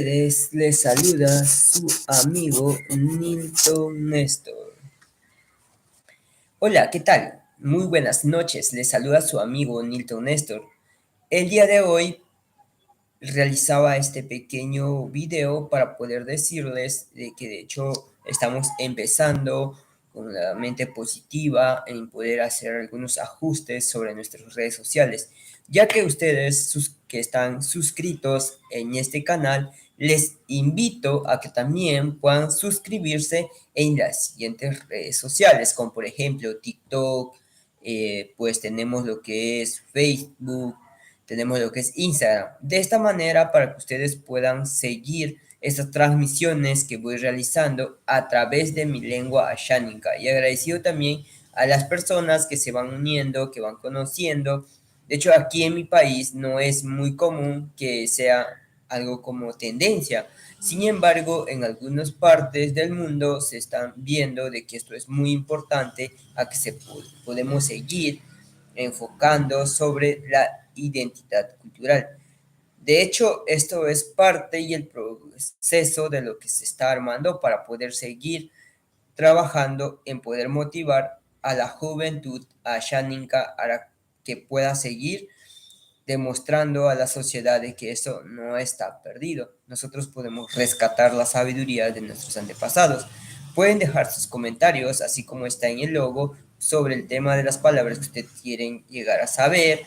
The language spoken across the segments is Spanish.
Les saluda su amigo Nilton Néstor. Hola, ¿qué tal? Muy buenas noches, les saluda su amigo Nilton Néstor. El día de hoy realizaba este pequeño video para poder decirles de que de hecho estamos empezando con la mente positiva en poder hacer algunos ajustes sobre nuestras redes sociales, ya que ustedes que están suscritos en este canal, les invito a que también puedan suscribirse en las siguientes redes sociales, como por ejemplo TikTok, pues tenemos lo que es Facebook, tenemos lo que es Instagram. De esta manera, para que ustedes puedan seguir estas transmisiones que voy realizando a través de mi lengua ashánica. Y agradecido también a las personas que se van uniendo, que van conociendo. De hecho, aquí en mi país no es muy común que sea algo como tendencia. Sin embargo, en algunas partes del mundo se están viendo de que esto es muy importante, a que podemos seguir enfocando sobre la identidad cultural. De hecho, esto es parte y el proceso de lo que se está armando para poder seguir trabajando en poder motivar a la juventud asháninca a que pueda seguir demostrando a la sociedad de que eso no está perdido. Nosotros podemos rescatar la sabiduría de nuestros antepasados. Pueden dejar sus comentarios, así como está en el logo, sobre el tema de las palabras que ustedes quieren llegar a saber,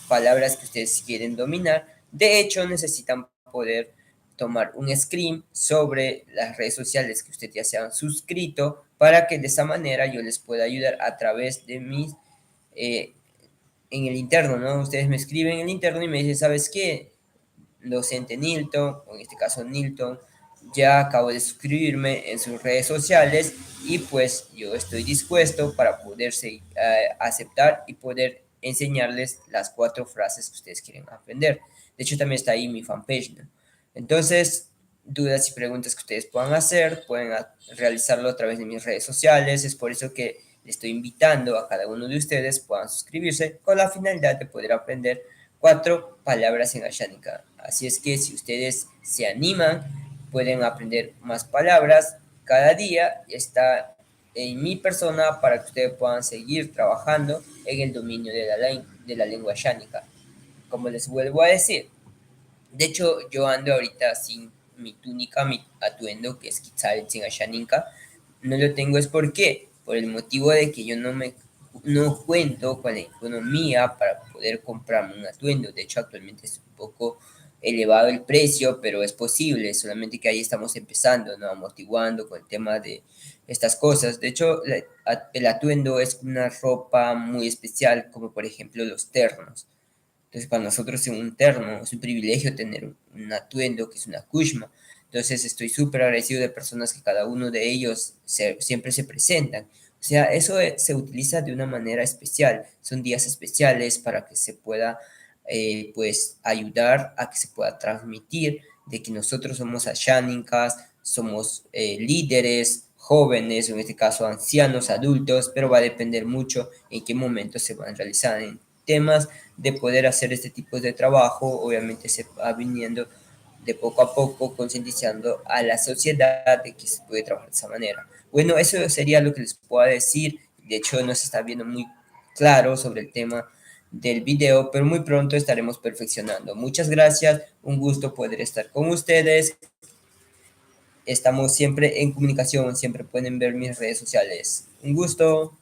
palabras que ustedes quieren dominar. De hecho, necesitan poder tomar un screen sobre las redes sociales que ustedes ya se han suscrito para que de esa manera yo les pueda ayudar a través de mis en el interno, ¿no? Ustedes me escriben en el interno y me dicen, ¿sabes qué? Docente Nilton, o en este caso Nilton, ya acabo de suscribirme en sus redes sociales y pues yo estoy dispuesto para poder aceptar y poder enseñarles las 4 frases que ustedes quieren aprender. De hecho, también está ahí mi fanpage, ¿no? Entonces, dudas y preguntas que ustedes puedan hacer, pueden realizarlo a través de mis redes sociales. Es por eso que le estoy invitando a cada uno de ustedes puedan suscribirse con la finalidad de poder aprender 4 palabras en ashánica. Así es que si ustedes se animan, pueden aprender más palabras cada día. Está en mi persona para que ustedes puedan seguir trabajando en el dominio de la lengua ashánica. Como les vuelvo a decir, de hecho yo ando ahorita sin mi túnica, mi atuendo que es Quetzaltz en ashánica. No lo tengo es por el motivo de que yo no cuento con la economía para poder comprarme un atuendo. De hecho, actualmente es un poco elevado el precio, pero es posible, solamente que ahí estamos empezando, ¿no? Amortiguando con el tema de estas cosas. De hecho, el atuendo es una ropa muy especial, como por ejemplo los ternos. Entonces, para nosotros es un terno, es un privilegio tener un atuendo que es una kushma. Entonces, estoy súper agradecido de personas que cada uno de ellos siempre se presentan. O sea, eso se utiliza de una manera especial. Son días especiales para que se pueda, pues, ayudar a que se pueda transmitir de que nosotros somos ashánicas, somos líderes, jóvenes, en este caso ancianos, adultos, pero va a depender mucho en qué momento se van a realizar en temas de poder hacer este tipo de trabajo. Obviamente se va viniendo de poco a poco concientizando a la sociedad de que se puede trabajar de esa manera. Bueno, eso sería lo que les puedo decir. De hecho, no se está viendo muy claro sobre el tema del video, pero muy pronto estaremos perfeccionando. Muchas gracias, un gusto poder estar con ustedes. Estamos siempre en comunicación, siempre pueden ver mis redes sociales. Un gusto.